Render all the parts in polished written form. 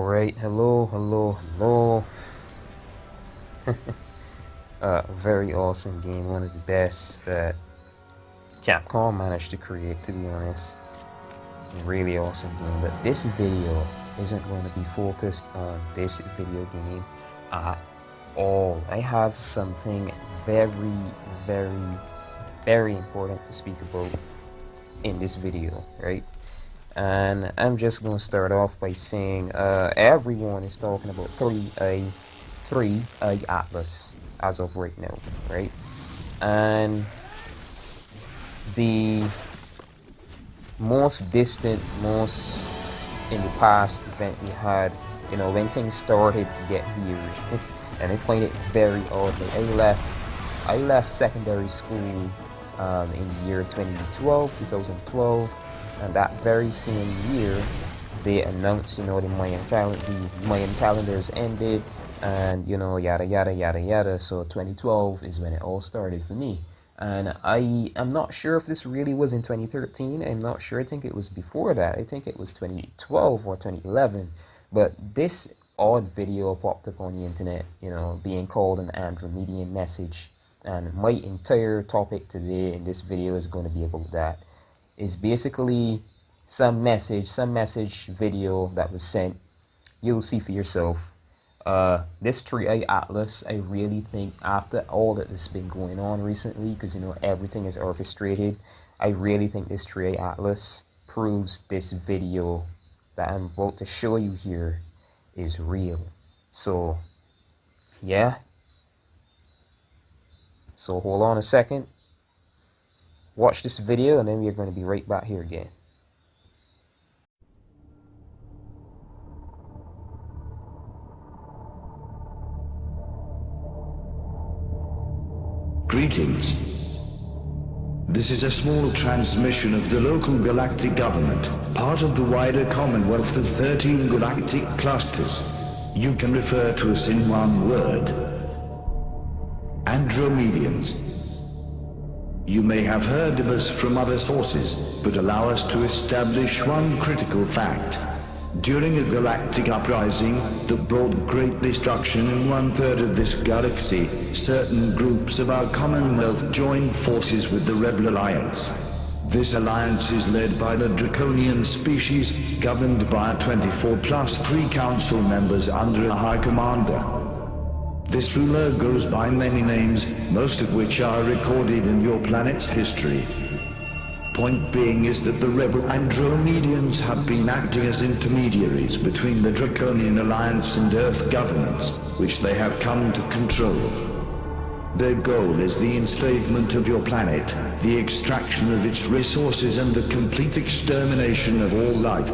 Alright, hello. Very awesome game, one of the best that Capcom managed to create, to be honest. Really awesome game, but this video isn't going to be focused on this video game at all. I have something very important to speak about in this video, right? And I'm just going to start off by saying everyone is talking about 3i Atlus as of right now, right? And the most distant, most in the past event we had, you know, when things started to get weird, and I find it very odd. Like I left secondary school in the year 2012, and that very same year they announced, you know, the Mayan calendars ended, and you know, yada. So 2012 is when it all started for me. And I am not sure if this really was in 2013. I'm not sure. I think it was before that. I think it was 2012 or 2011. But this odd video popped up on the internet, you know, being called an Andromedian message. And my entire topic today in this video is going to be about that. It's basically some message video that was sent. You'll see for yourself. This 3i Atlus, I really think after all that has been going on recently, because you know everything is orchestrated, I really think this 3i Atlus proves this video that I'm about to show you here is real. So yeah, so hold on a second, watch this video, and then we're going to be right back here again. Greetings. This is a small transmission of the local galactic government, part of the wider Commonwealth of 13 galactic clusters. You can refer to us in one word: Andromedians. You may have heard of us from other sources, but allow us to establish one critical fact. During a galactic uprising that brought great destruction in 1/3 of this galaxy, certain groups of our Commonwealth joined forces with the Rebel Alliance. This alliance is led by the Draconian species, governed by 24+3 council members under a High Commander. This ruler goes by many names, most of which are recorded in your planet's history. Point being is that the rebel Andromedians have been acting as intermediaries between the Draconian Alliance and Earth governments, which they have come to control. Their goal is the enslavement of your planet, the extraction of its resources, and the complete extermination of all life.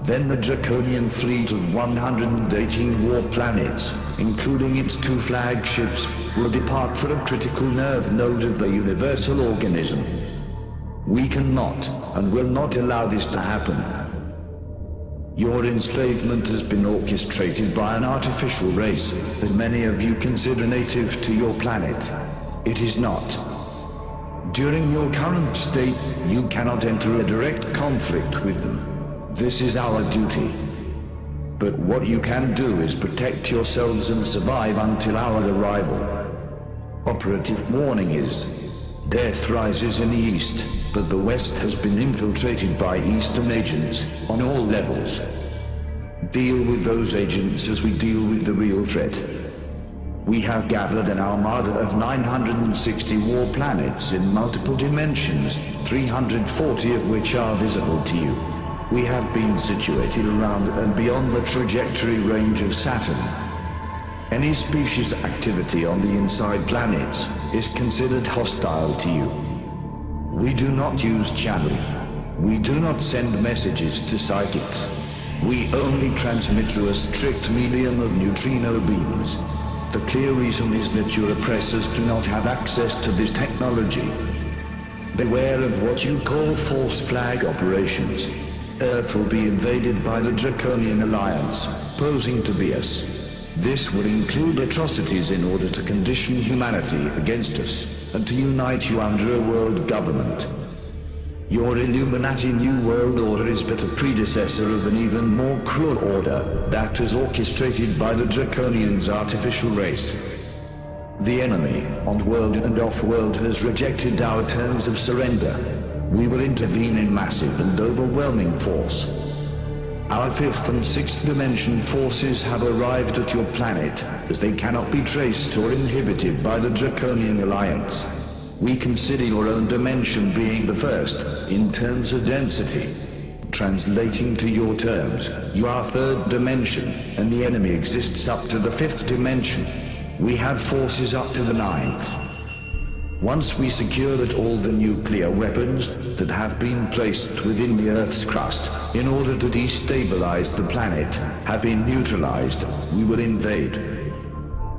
Then the Draconian fleet of 118 war planets, including its 2 flagships, will depart for a critical nerve node of the universal organism. We cannot and will not allow this to happen. Your enslavement has been orchestrated by an artificial race that many of you consider native to your planet. It is not. During your current state, you cannot enter a direct conflict with them. This is our duty. But what you can do is protect yourselves and survive until our arrival. Operative warning is: death rises in the east, but the west has been infiltrated by eastern agents on all levels. Deal with those agents as we deal with the real threat. We have gathered an armada of 960 war planets in multiple dimensions, 340 of which are visible to you. We have been situated around and beyond the trajectory range of Saturn. Any species activity on the inside planets is considered hostile to you. We do not use channeling. We do not send messages to psychics. We only transmit through a strict medium of neutrino beams. The clear reason is that your oppressors do not have access to this technology. Beware of what you call false flag operations. Earth will be invaded by the Draconian Alliance, posing to be us. This would include atrocities in order to condition humanity against us, and to unite you under a world government. Your Illuminati New World Order is but a predecessor of an even more cruel order that was orchestrated by the Draconians' artificial race. The enemy, on-world and off-world, has rejected our terms of surrender. We will intervene in massive and overwhelming force. Our fifth and sixth dimension forces have arrived at your planet, as they cannot be traced or inhibited by the Draconian Alliance. We consider your own dimension being the first, in terms of density. Translating to your terms, you are third dimension, and the enemy exists up to the fifth dimension. We have forces up to the ninth. Once we secure that all the nuclear weapons that have been placed within the Earth's crust in order to destabilize the planet have been neutralized, we will invade.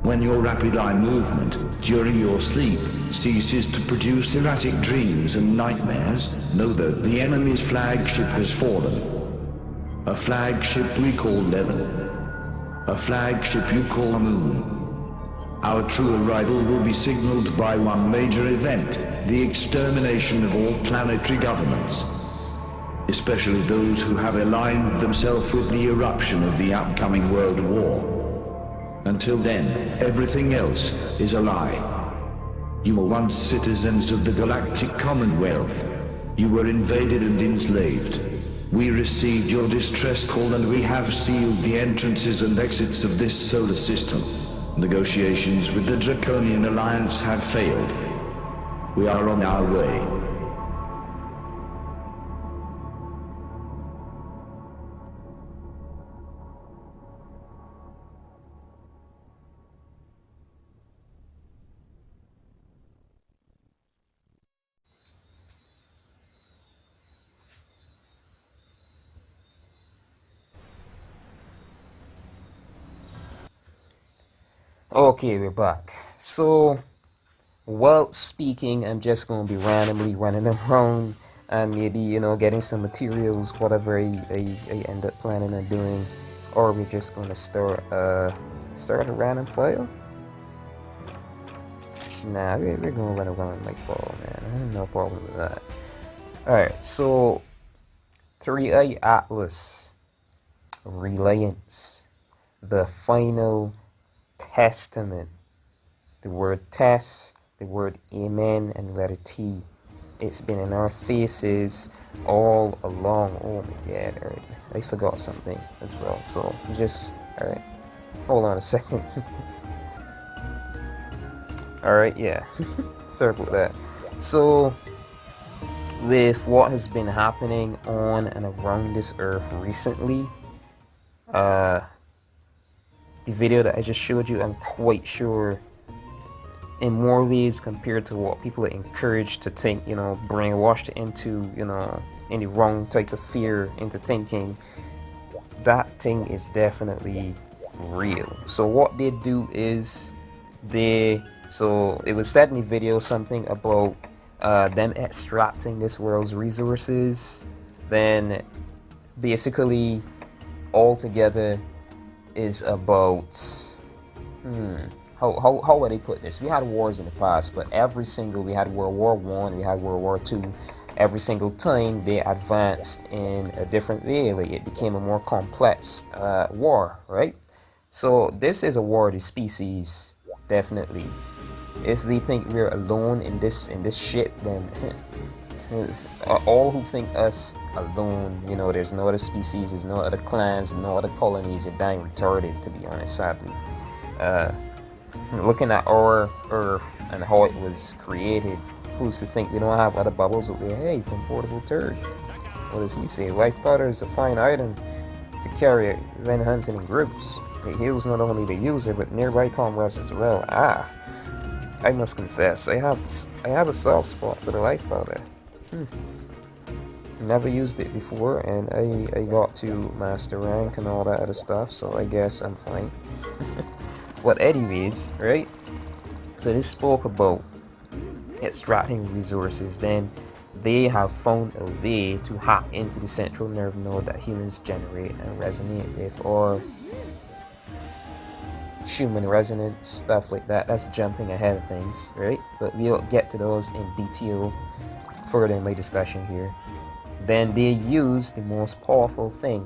When your rapid eye movement during your sleep ceases to produce erratic dreams and nightmares, know that the enemy's flagship has fallen. A flagship we call Level. A flagship you call a Moon. Our true arrival will be signaled by one major event, the extermination of all planetary governments, especially those who have aligned themselves with the eruption of the upcoming World War. Until then, everything else is a lie. You were once citizens of the Galactic Commonwealth. You were invaded and enslaved. We received your distress call and we have sealed the entrances and exits of this solar system. Negotiations with the Draconian Alliance have failed. We are on our way. Okay, we're back. So, while speaking, I'm just going to be randomly running around and maybe, getting some materials, whatever I end up planning on doing. Or we're just going to start a random file. Nah, we're going to run around like fall, man. I have no problem with that. Alright, so 3i Atlus, RELIANCE, the final testament. The word test, the word amen, and the letter T. It's been in our faces all along. Oh my god, alright. I forgot something as well. So just alright. Hold on a second. Alright, yeah. Sorry about that. So with what has been happening on and around this earth recently, the video that I just showed you, I'm quite sure in more ways compared to what people are encouraged to think, brainwashed into, in the wrong type of fear into thinking, that thing is definitely real. So what they do is so it was said in the video something about them extracting this world's resources, then basically altogether is about how would they put this? We had wars in the past, but we had World War I, we had World War II. Every single time they advanced in a different way, like it became a more complex war, right? So this is a war of the species, definitely. If we think we're alone in this shit, then all who think us alone, there's no other species, there's no other clans, no other colonies, are dying retarded, to be honest, sadly. Looking at our Earth and how it was created, who's to think we don't have other bubbles up there? Hey, from Portable Turd, what does he say? Life powder is a fine item to carry when hunting in groups. It heals not only the user, but nearby comrades as well. I must confess, I have a soft spot for the life powder. Never used it before, and I got to master rank and all that other stuff, so I guess I'm fine. But anyways, right? So this spoke about extracting resources. Then they have found a way to hack into the central nerve node that humans generate and resonate with, or human resonance, stuff like that. That's jumping ahead of things, right? But we'll get to those in detail further in my discussion here, then they use the most powerful thing,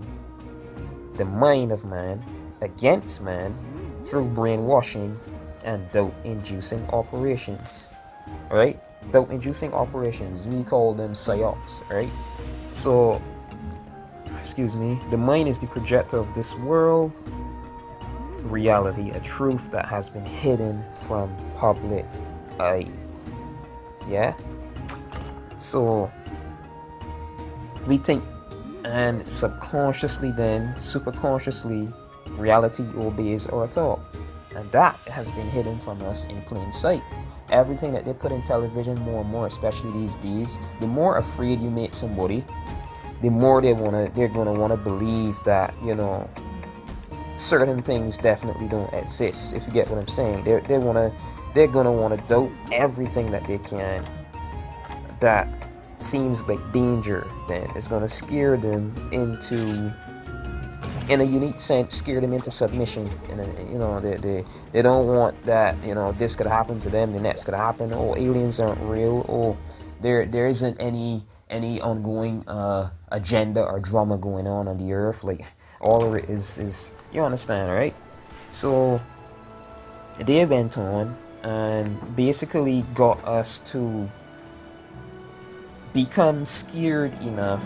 the mind of man, against man through brainwashing and doubt-inducing operations. Right? Doubt-inducing operations, we call them psyops. Right? So, excuse me, the mind is the projector of this world reality, a truth that has been hidden from public eye. Yeah? So we think, and subconsciously, then superconsciously, reality obeys our thought, and that has been hidden from us in plain sight. Everything that they put in television, more and more, especially these days, the more afraid you make somebody, the more they're gonna wanna believe that, you know, certain things definitely don't exist. If you get what I'm saying, they're gonna wanna doubt everything that they can that seems like danger. Then it's gonna scare them into, in a unique sense, scare them into submission. And you know, they don't want that, you know, this could happen to them, the next could happen, or aliens aren't real, or there isn't any ongoing agenda or drama going on the earth. Like, all of it is, you understand, right? So they went on and basically got us to become scared enough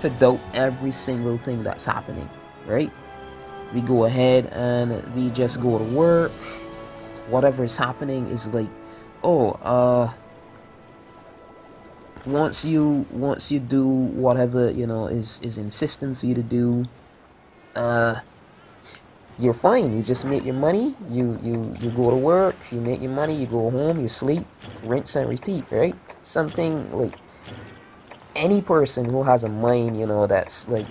to doubt every single thing that's happening, right? We go ahead and we just go to work. Whatever is happening is like, oh, once you do whatever, you know, is in system for you to do, you're fine. You just make your money, you go to work, you make your money, you go home, you sleep, rinse and repeat, right? Something like, any person who has a mind, you know, that's like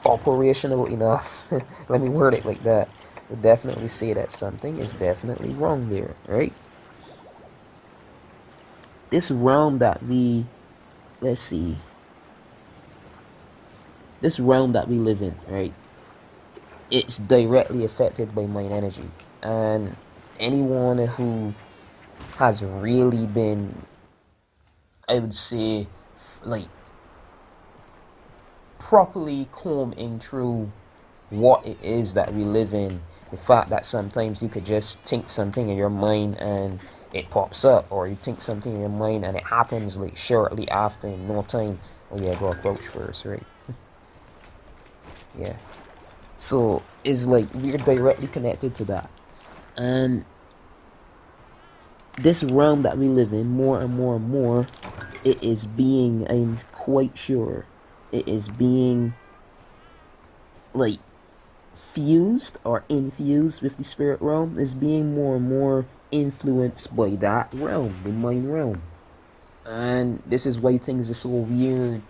operational enough, let me word it like that, would definitely say that something is definitely wrong there, right? This realm that we, this realm that we live in, right? It's directly affected by mind energy. And anyone who has really been, I would say, like, properly combing through what it is that we live in, the fact that sometimes you could just think something in your mind and it pops up, or you think something in your mind and it happens like shortly after, in no time. Oh yeah, go approach first, right? Yeah. So it's like we're directly connected to that. And this realm that we live in, more and more and more, it is being, I'm quite sure, it is being like fused or infused with the spirit realm, is being more and more influenced by that realm, the mind realm. And this is why things are so weird.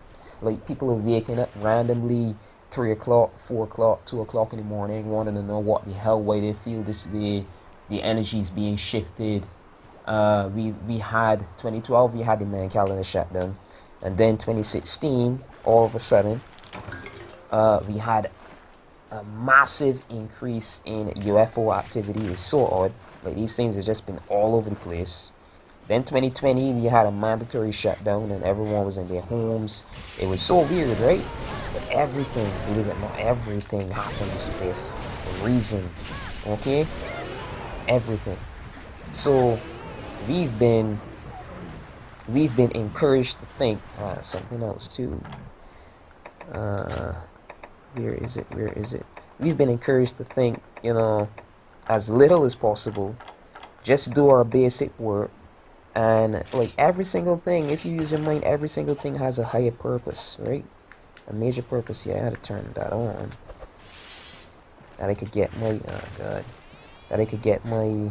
Like, people are waking up randomly 3 o'clock, 4 o'clock, 2 o'clock in the morning, wanting to know what the hell, why they feel this way. The energy is being shifted. We had 2012, we had the main calendar shutdown, and then 2016, all of a sudden, we had a massive increase in UFO activity. It's so odd. Like, these things have just been all over the place. Then 2020, we had a mandatory shutdown and everyone was in their homes. It was so weird, right? But everything, believe it or not, everything happens with a reason, okay? Everything. So we've been encouraged to think something else too. Where is it? We've been encouraged to think, you know, as little as possible. Just do our basic work. And like, every single thing, if you use your mind, every single thing has a higher purpose, right? A major purpose. Yeah, I had to turn that on. That I could get my, oh god. That I could get my,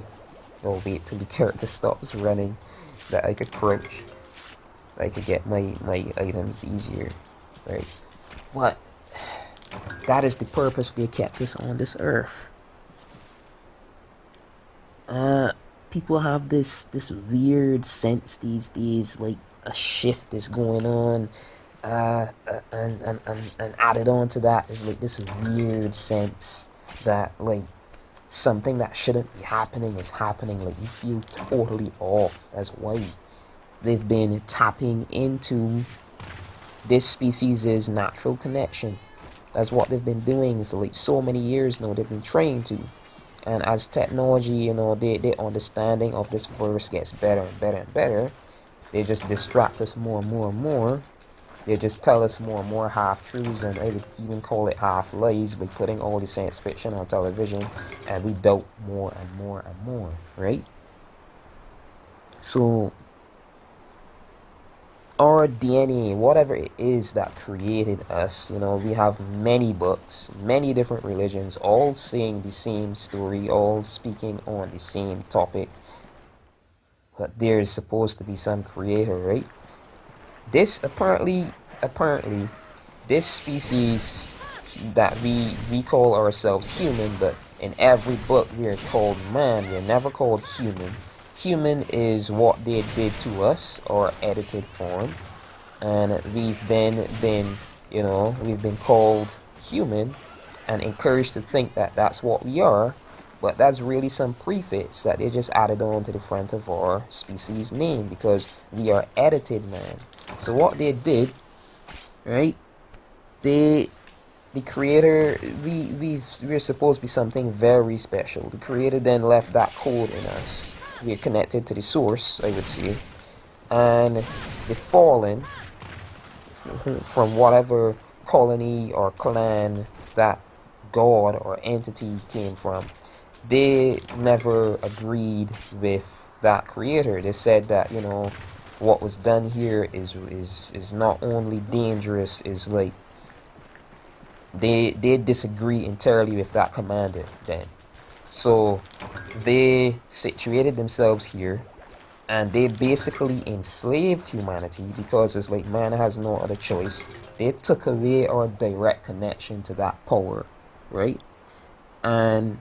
oh wait till the character stops running. That I could crouch. That I could get my items easier, right? What? That is the purpose they kept us on this earth. People have this weird sense these days, like a shift is going on, and added on to that is like this weird sense that like something that shouldn't be happening is happening. Like, you feel totally off. That's why they've been tapping into this species' natural connection. That's what they've been doing for like so many years now. They've been trained to. And as technology, you know, their understanding of this verse gets better and better and better, they just distract us more and more and more. They just tell us more and more half-truths, and I would even call it half-lies, by putting all the science fiction on television, and we doubt more and more and more, right? So, our DNA, whatever it is that created us, you know, we have many books, many different religions, all saying the same story, all speaking on the same topic. But there is supposed to be some creator, right? This apparently, this species that we call ourselves human, but in every book we are called man. We're never called human. Human is what they did to us, or edited form, and we've then been, you know, we've been called human and encouraged to think that that's what we are, but that's really some prefix that they just added on to the front of our species name, because we are edited man. So what they did, right, the creator, we're supposed to be something very special. The creator then left that code in us. We are connected to the source, I would say, and the fallen, from whatever colony or clan that god or entity came from, they never agreed with that creator. They said that, you know, what was done here is not only dangerous, is like they disagree entirely with that commander then. So they situated themselves here, and they basically enslaved humanity, because it's like man has no other choice. They took away our direct connection to that power, right? And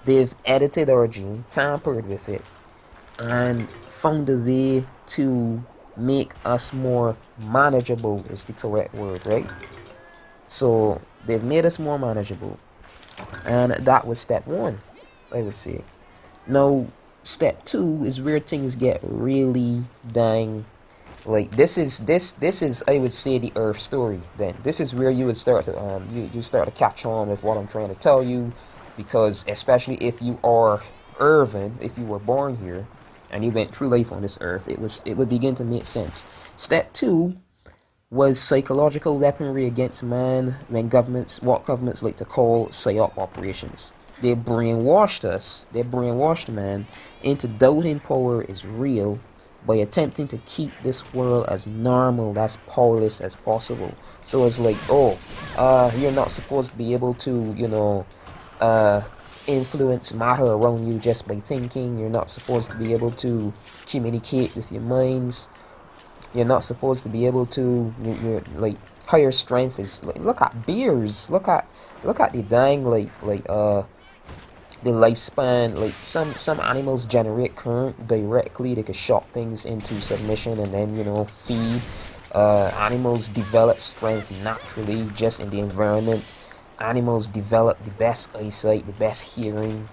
they've edited our gene, tampered with it, and found a way to make us more manageable, is the correct word, right? So they've made us more manageable, and that was step one, I would say. Now step two is where things get really dang, like this is I would say the Earth story. Then this is where you would start to you start to catch on with what I'm trying to tell you, because especially if you are Irvin, if you were born here and you went through life on this earth, it would begin to make sense. Step two was psychological weaponry against man, when what governments like to call psyop operations. They brainwashed us, they brainwashed man into doubting power is real, by attempting to keep this world as normal, as powerless as possible. So it's like, oh, you're not supposed to be able to, you know, influence matter around you just by thinking. You're not supposed to be able to communicate with your minds. You're not supposed to be able to, you're like, higher strength is like, look at bears, look at the dying, the lifespan, like some animals generate current directly. They could shock things into submission and then, you know, feed. Animals develop strength naturally just in the environment. Animals develop the best eyesight, the best hearing.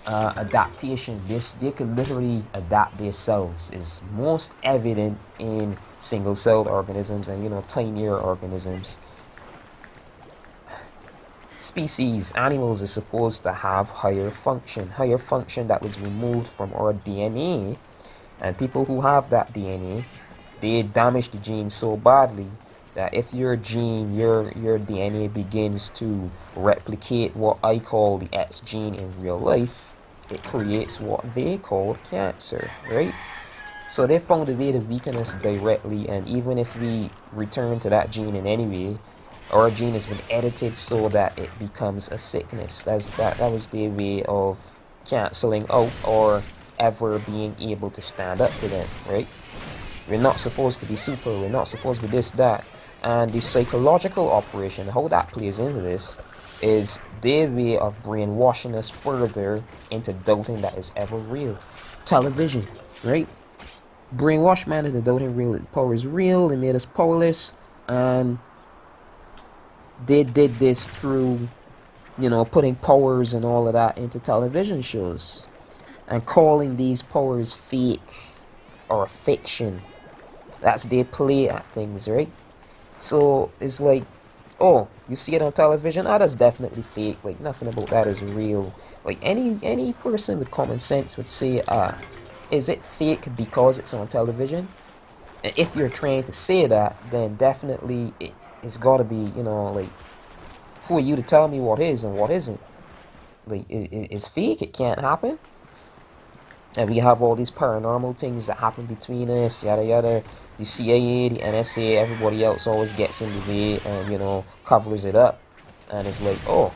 Adaptation, they could literally adapt themselves, is most evident in single-celled organisms and, you know, tinier organisms. Species, animals, are supposed to have higher function that was removed from our DNA, and people who have that DNA, they damage the gene so badly that if your gene, your DNA begins to replicate what I call the X gene in real life, it creates what they call cancer, right? So they found a way to weaken us directly, and even if we return to that gene in any way, our gene has been edited so that it becomes a sickness. That was their way of canceling out or ever being able to stand up to them, right? We're not supposed to be super, we're not supposed to be this, that. And the psychological operation, how that plays into this, is their way of brainwashing us further into doubting that is ever real. Television, right? Brainwash man into doubting real power is real. They made us powerless, and they did this through, you know, putting powers and all of that into television shows and calling these powers fake. or fiction. That's their play at things, right? So it's like, oh, you see it on television? Oh, that's definitely fake. Like nothing about that is real. Like any person with common sense would say, is it fake because it's on television? And if you're trying to say that, then definitely it's got to be, like, who are you to tell me what is and what isn't? Like, it's fake. It can't happen. And we have all these paranormal things that happen between us, yada yada. The CIA, the NSA, everybody else always gets in the way and, covers it up. And it's like, oh,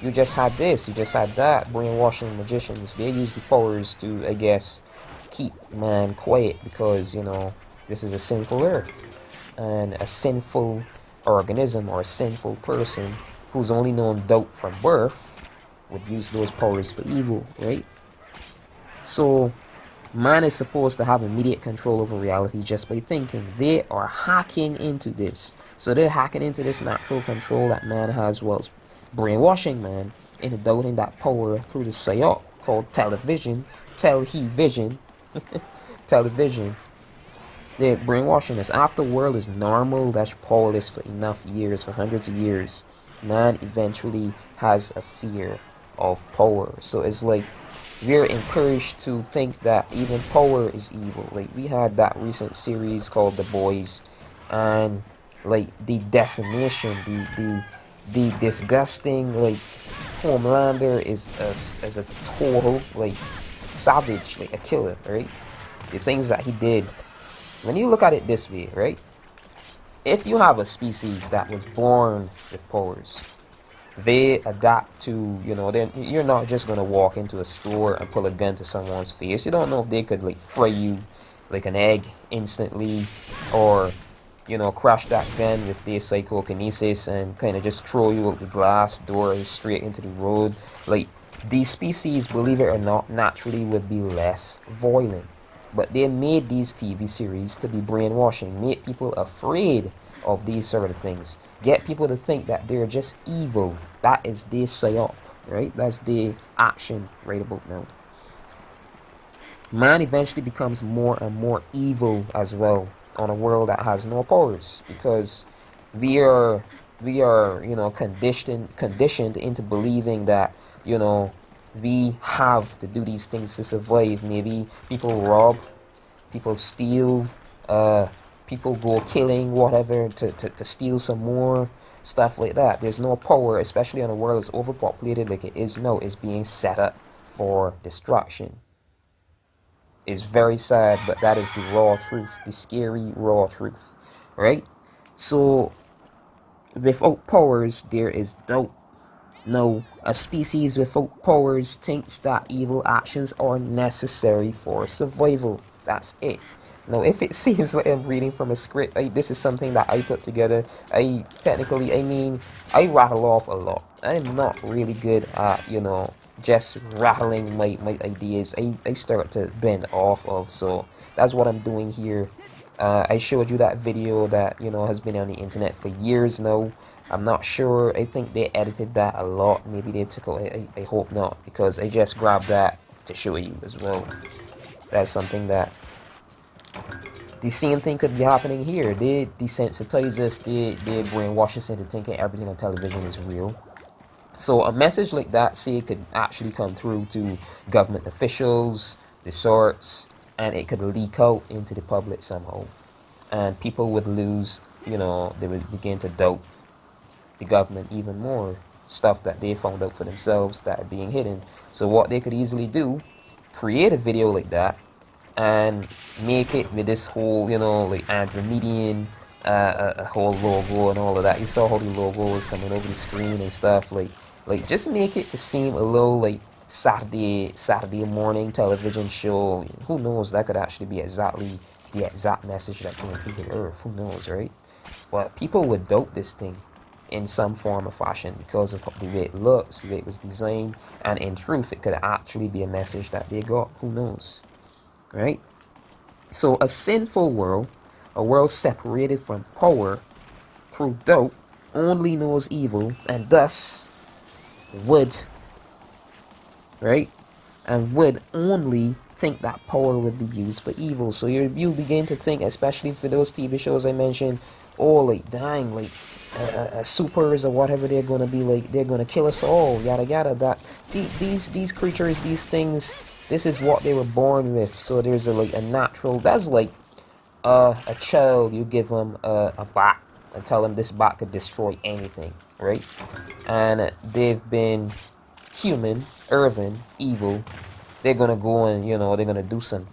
you just had this, you just had that. Brainwashing magicians, they use the powers to, I guess, keep man quiet because, this is a sinful earth. And a sinful organism or a sinful person who's only known doubt from birth would use those powers for evil, right? So man is supposed to have immediate control over reality just by thinking. They are hacking into this. So they're hacking into this natural control that man has, whilst brainwashing man into doubting that power through the psyop called television, television. They're brainwashing us. After the world is normal, that's powerless for enough years, for hundreds of years, man eventually has a fear of power. So it's like we're encouraged to think that even power is evil. Like we had that recent series called The Boys, and like the decimation, the disgusting, like Homelander is as a total like savage, like a killer, right? The things that he did. When you look at it this way, right? If you have a species that was born with powers, they adapt to, then you're not just gonna walk into a store and pull a gun to someone's face. You don't know if they could like fry you like an egg instantly, or crash that gun with their psychokinesis and kind of just throw you out the glass door straight into the road. Like these species, believe it or not, naturally would be less violent. But they made these TV series to be brainwashing, made people afraid of these sort of things, get people to think that they're just evil. That is their psyop, right? That's their action right about now. Man eventually becomes more and more evil as well on a world that has no powers, because we are conditioned into believing that we have to do these things to survive. Maybe people rob, people steal, people go killing, whatever, to steal some more, stuff like that. There's no power, especially on a world that's overpopulated like it is now, is being set up for destruction. It's very sad, but that is the raw truth, the scary raw truth, right? So without powers, there is doubt. No, a species without powers thinks that evil actions are necessary for survival. That's it. Now, if it seems like I'm reading from a script, this is something that I put together. I rattle off a lot. I'm not really good at, just rattling my ideas. I start to bend off of, so that's what I'm doing here. I showed you that video that, has been on the internet for years now. I'm not sure. I think they edited that a lot. Maybe they took out. I hope not, because I just grabbed that to show you as well. That's something that the same thing could be happening here. They desensitize us. They brainwash us into thinking everything on television is real. So a message like that, say, it could actually come through to government officials, the sorts, and it could leak out into the public somehow. And people would lose, they would begin to doubt the government even more, stuff that they found out for themselves that are being hidden. So what they could easily do, create a video like that and make it with this whole, like Andromedian, a whole logo and all of that. You saw how the logo was coming over the screen and stuff. Like just make it to seem a little like Saturday morning television show. Who knows? That could actually be exactly the exact message that came through the earth. Who knows, right? But people would doubt this thing in some form or fashion because of the way it looks, the way it was designed, and in truth, it could actually be a message that they got. Who knows, right? So a sinful world, a world separated from power through doubt, only knows evil, and thus would, right? And would only think that power would be used for evil. So you begin to think, especially for those TV shows I mentioned, oh, like, dang, like, supers or whatever they're gonna be, like, they're gonna kill us all, yada yada. That these creatures, these things, this is what they were born with. So there's a natural. That's like a child. You give them a bat and tell them this bat could destroy anything, right? And they've been human, Irvin, evil. They're gonna go and, they're gonna do some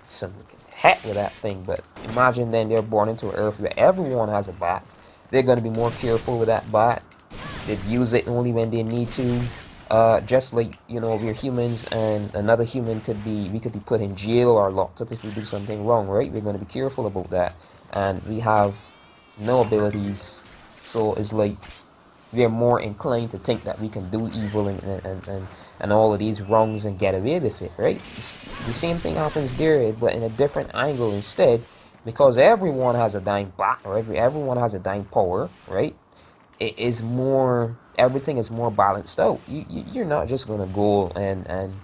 heck with that thing. But imagine then they're born into an earth where everyone has a bat. They're gonna be more careful with that bat. They'd use it only when they need to. Just like, we're humans, and another human we could be put in jail or locked up if we do something wrong, right? We're gonna be careful about that. And we have no abilities, so it's like we're more inclined to think that we can do evil and all of these wrongs and get away with it, right? The same thing happens there, but in a different angle instead, because everyone has a dying bat, or everyone has a dying power, right? It is more, everything is more balanced out. You're not just gonna go and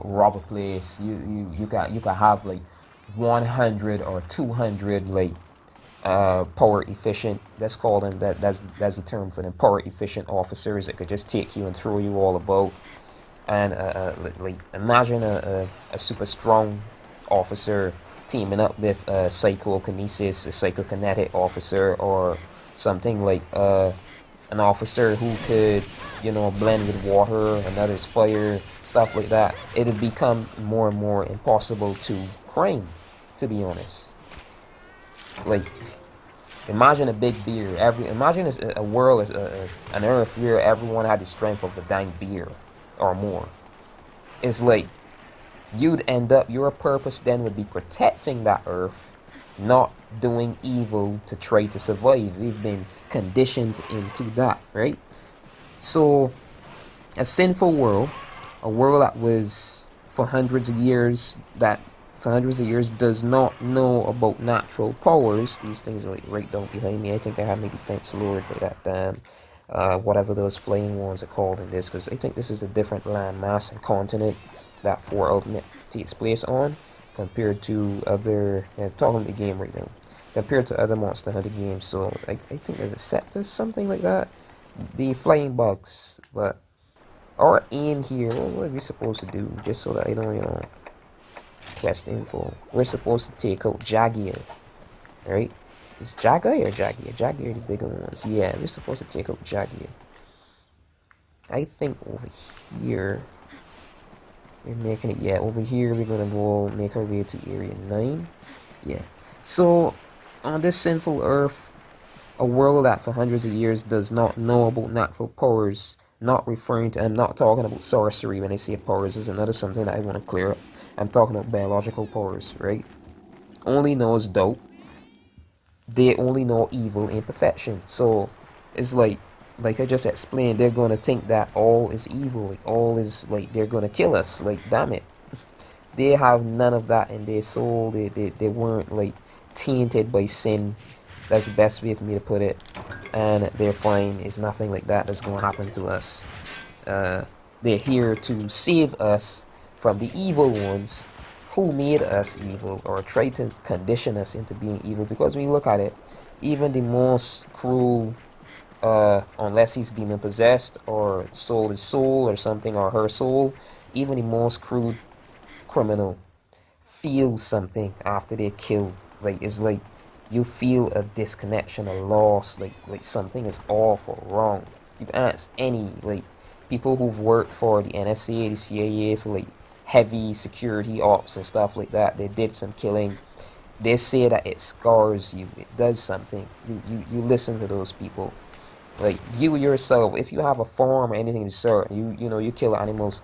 rob a place. You can have like 100 or 200 like power efficient, let's call them that's the term for them, power efficient officers that could just take you and throw you all about. And like, imagine a super strong officer teaming up with a psychokinesis, a psychokinetic officer, or something like an officer who could, blend with water, another's fire, stuff like that. It'd become more and more impossible to crime, to be honest. Like, imagine a big bear. Imagine a world, an earth where everyone had the strength of a dang bear or more. It's like you'd end up, your purpose then would be protecting that earth, not doing evil to try to survive. We've been conditioned into that, right? So a sinful world, a world that was for hundreds of years does not know about natural powers. These things are like right down behind me. I think I have my defense lowered by that damn whatever those flying ones are called in this, because I think this is a different land mass and continent that 4 Ultimate takes place on compared to other, talking the game right now, compared to other Monster Hunter games. So I think there's a Septus, something like that, the flying bugs. But our aim here, what are we supposed to do, just so that I don't, quest info, we're supposed to take out Jagia, right? Is Jagai or Jagia? Jagia are the bigger ones. Yeah, we're supposed to take out Jagia. I think over here we're making it. Yeah, over here we're gonna go make our way to area 9. Yeah. So on this sinful earth, a world that for hundreds of years does not know about natural powers, not referring to, I'm not talking about sorcery when I say powers, is another something that I want to clear up. I'm talking about biological powers, right? Only knows doubt. They only know evil, imperfection. So it's like I just explained, they're gonna think that all is evil, like all is like they're gonna kill us. Like, damn it, they have none of that in their soul. They weren't like tainted by sin. That's the best way for me to put it. And they're fine. It's nothing like that that's gonna happen to us. They're here to save us from the evil ones who made us evil, or tried to condition us into being evil. Because when you look at it, even the most cruel, unless he's demon possessed or soul is soul or something, or her soul, even the most crude criminal feels something after they're killed. Like, it's like you feel a disconnection, a loss, like something is off or wrong. You ask any like people who've worked for the NSA, the CIA, for like heavy security ops and stuff like that, they did some killing, they say that it scars you, it does something. You listen to those people. Like, you yourself, if you have a farm or anything to sort, you kill animals,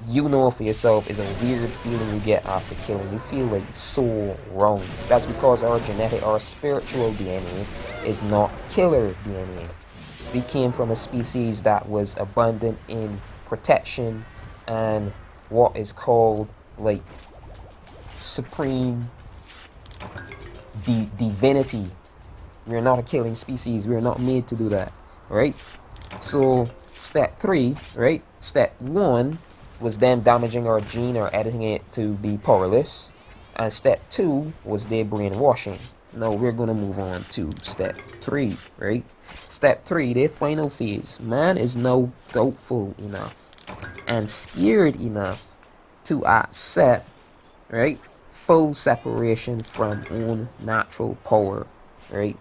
you know for yourself, is a weird feeling you get after killing. You feel like so wrong. That's because our genetic, our spiritual DNA is not killer DNA. We came from a species that was abundant in protection and what is called like supreme divinity. We're not a killing species. We're not made to do that, right? So step 3, right? Step 1 was them damaging our gene or editing it to be powerless. And step 2 was their brainwashing. Now we're going to move on to step 3, right? Step 3, their final phase. Man is now doubtful enough and scared enough to accept, right, full separation from own natural power, right?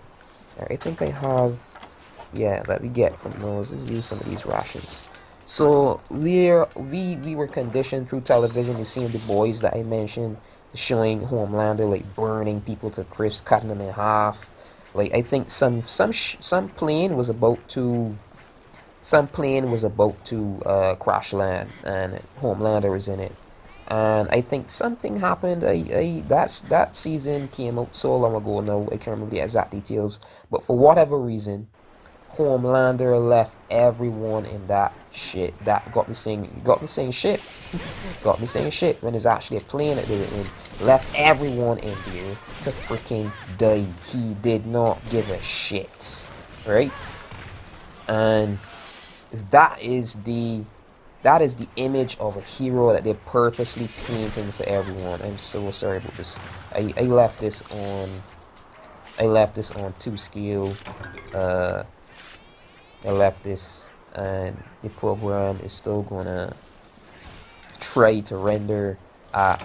I think I have, yeah, that we get from those. Let's use some of these rations. So we were conditioned through television to seeing the boys that I mentioned, showing Homelander like burning people to crisps, cutting them in half. Like I think some plane was about to crash land, and Homelander was in it. And I think something happened. That season came out so long ago now. I can't remember the exact details, but for whatever reason, Homelander left everyone in that shit. That got me saying shit. Got me saying shit when it's actually a plane that they were in. Left everyone in there to freaking die. He did not give a shit, right? And that is the image of a hero that they're purposely painting for everyone. I'm so sorry about this. I left this on 2 scale. I left this, and the program is still gonna try to render at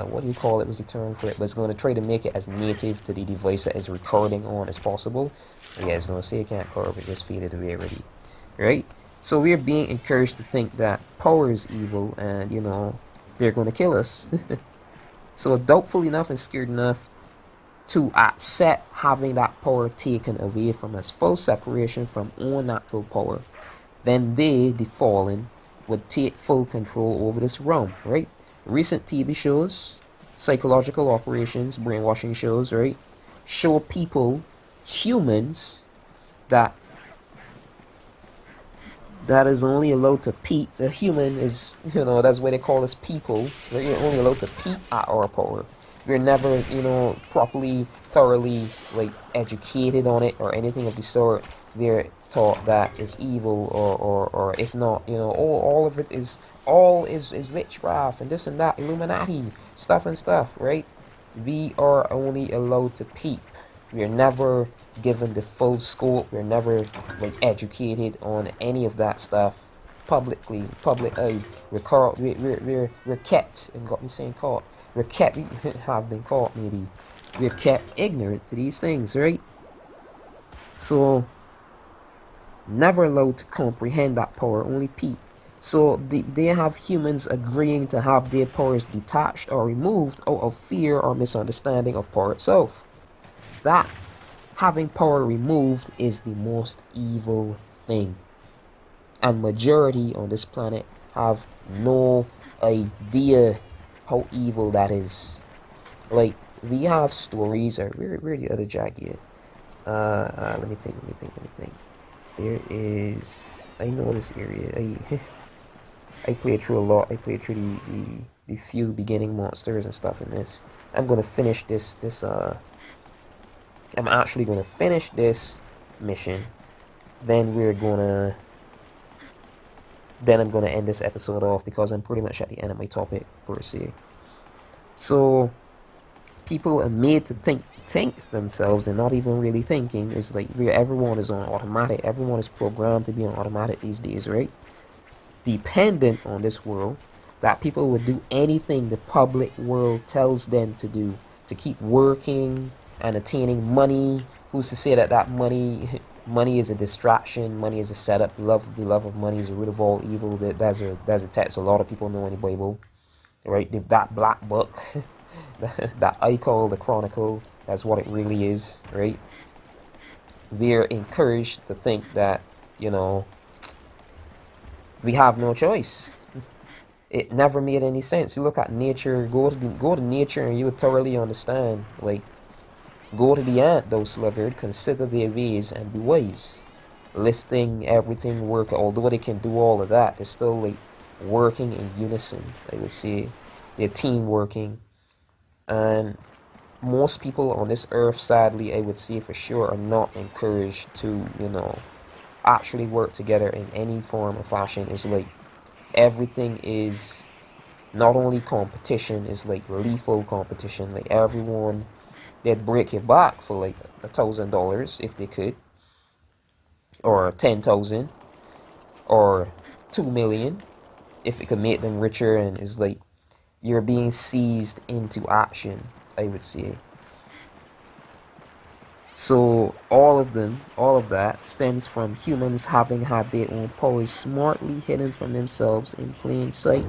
what do you call it? Was the term for it? But it's gonna try to make it as native to the device that is recording on as possible. Yeah, it's gonna say it can't curve, it just faded away already, right? So we're being encouraged to think that power is evil, and you know they're gonna kill us. So doubtful enough and scared enough to accept having that power taken away from us, full separation from own natural power, then they, the fallen, would take full control over this realm, right? Recent TV shows, psychological operations, brainwashing shows, right, show people, humans, that is only allowed to peep. The human is, you know, that's why they call us people. We're only allowed to peep at our power. We're never, you know, properly, thoroughly, like, educated on it or anything of the sort. We're taught that it's evil, or if not, you know, all of it is, is witchcraft and this and that, Illuminati, stuff, right? We are only allowed to peep. We're never given the full scope. We're never, like, educated on any of that stuff publicly, public eye. We're kept, and got me saying caught. We're kept, we have been caught maybe. We're kept ignorant to these things, right? So, never allowed to comprehend that power, only peep. So they have humans agreeing to have their powers detached or removed out of fear or misunderstanding of power itself. That having power removed is the most evil thing. And majority on this planet have no idea how evil that is. Like, we have stories, or where's the other jacket? Let me think. There is, I know this area. I played through a lot. I played through the few beginning monsters and stuff in this. I'm gonna finish I'm actually gonna finish this mission. Then I'm gonna end this episode off, because I'm pretty much at the end of my topic per se. So people are made to think themselves and not even really thinking. It's like everyone is on automatic. Everyone is programmed to be on automatic these days, right? Dependent on this world, that people would do anything the public world tells them to do to keep working and attaining money. Who's to say that money is a distraction? Money is a setup. The love of money is the root of all evil. That's a text a lot of people know in the Bible, right? That black book that I call the Chronicle. That's what it really is, right? We're encouraged to think that, you know, we have no choice. It never made any sense. You look at nature, go to nature, and you would thoroughly understand. Like, go to the ant, thou sluggard, consider their ways and be wise. Lifting, everything, work, although they can do all of that, they're still, like, working in unison, I would say. They're team working. And most people on this earth, sadly, I would say for sure, are not encouraged to, you know, actually work together in any form or fashion. It's like everything is not only competition, is like lethal competition. Like everyone, they'd break your back for like $1,000 if they could, or 10,000, or 2 million if it could make them richer. And it's like you're being seized into action, I would say. So all of that stems from humans having had their own powers smartly hidden from themselves in plain sight.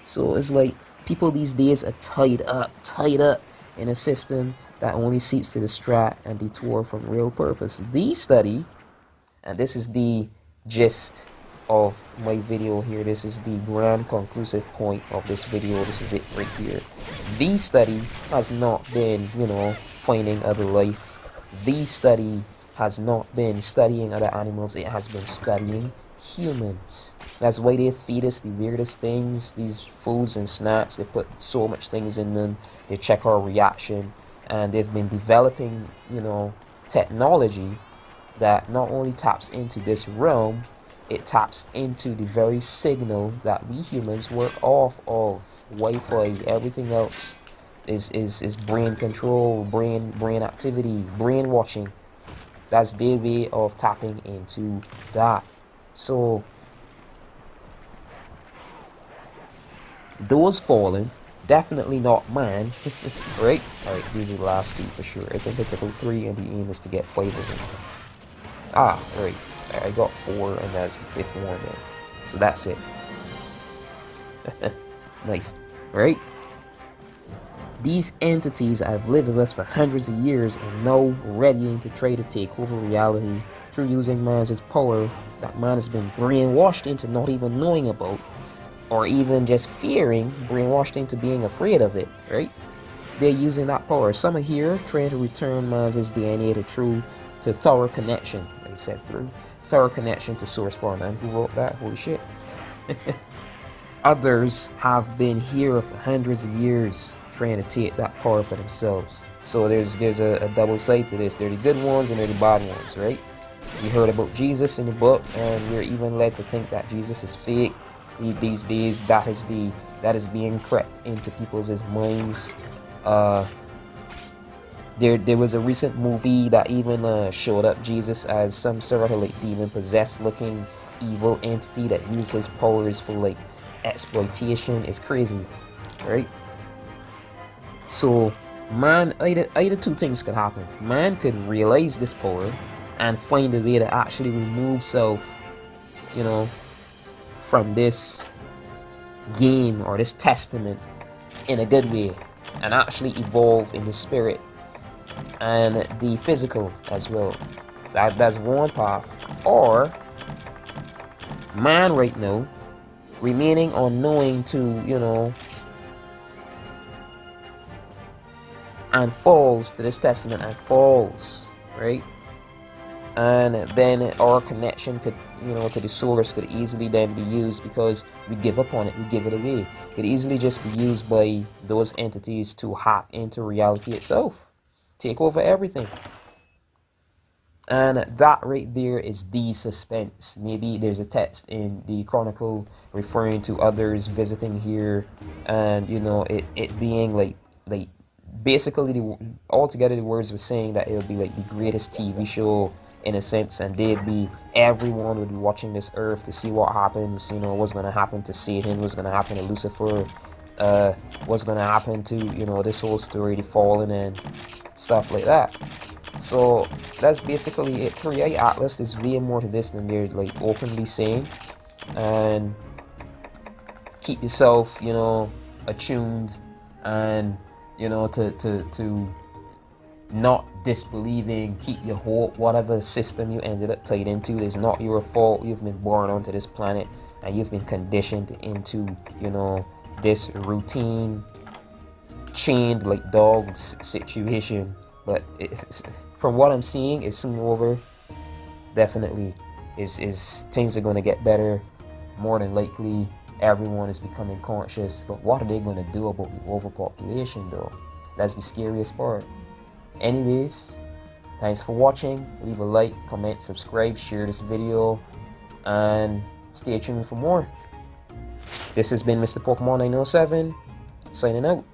So it's like people these days are tied up in a system that only seeks to distract and detour from real purpose. The study, and this is the gist of my video here, this is the grand conclusive point of this video, this is it right here. The study has not been, finding other life. The study has not been studying other animals, it has been studying humans. That's why they feed us the weirdest things, these foods and snacks. They put so much things in them, they check our reaction, and they've been developing, technology that not only taps into this realm, it taps into the very signal that we humans work off of. Wi-Fi, everything else is brain control, brain activity, brainwashing. That's their way of tapping into that. So those fallen, definitely not man. Right? Alright, these are the last two for sure. I think I took out 3 and the aim is to get 5 of them. Right. I got 4 and that's the 5th one then. So that's it. Nice. Right? These entities have lived with us for hundreds of years and now readying to try to take over reality through using man's power that man has been brainwashed into not even knowing about, or even just fearing, brainwashed into being afraid of it, right? They're using that power. Some are here trying to return man's DNA to thorough connection. Like I said, through thorough connection to source power. Man, who wrote that? Holy shit. Others have been here for hundreds of years trying to take that power for themselves. So there's a double side to this. There are the good ones and there are the bad ones, right? We heard about Jesus in the book, and we're even led to think that Jesus is fake. These days, that is being crept into people's minds. There was a recent movie that even showed up Jesus as some sort of like demon-possessed looking evil entity that uses his powers for like exploitation. It's crazy, right? So man, either two things could happen. Man could realize this power and find a way to actually remove self, from this game or this testament in a good way, and actually evolve in the spirit and the physical as well. That's one path. Or man right now remaining unknowing to and falls to this testament and falls, right? And then our connection could, to the source could easily then be used, because we give up on it, we give it away. It could easily just be used by those entities to hack into reality itself, take over everything. And that right there is the suspense. Maybe there's a text in the Chronicle referring to others visiting here, and it being like basically altogether the words were saying that it would be like the greatest TV show in a sense, and everyone would be watching this earth to see what happens, what's going to happen to Satan, what's going to happen to Lucifer, what's going to happen to this whole story, the fallen and stuff like that. So that's basically it. 3i Atlus is way more to this than they're like openly saying. And keep yourself attuned, and to not disbelieving. Keep your hope. Whatever system you ended up tied into is not your fault. You've been born onto this planet and you've been conditioned into this routine, chained like dogs situation. But it's, from what I'm seeing, it's soon over. Definitely is things are going to get better. More than likely everyone is becoming conscious, but what are they going to do about the overpopulation though? That's the scariest part. Anyways, thanks for watching. Leave a like, comment, subscribe, share this video, and stay tuned for more. This has been Mr. Pokemon 907, signing out.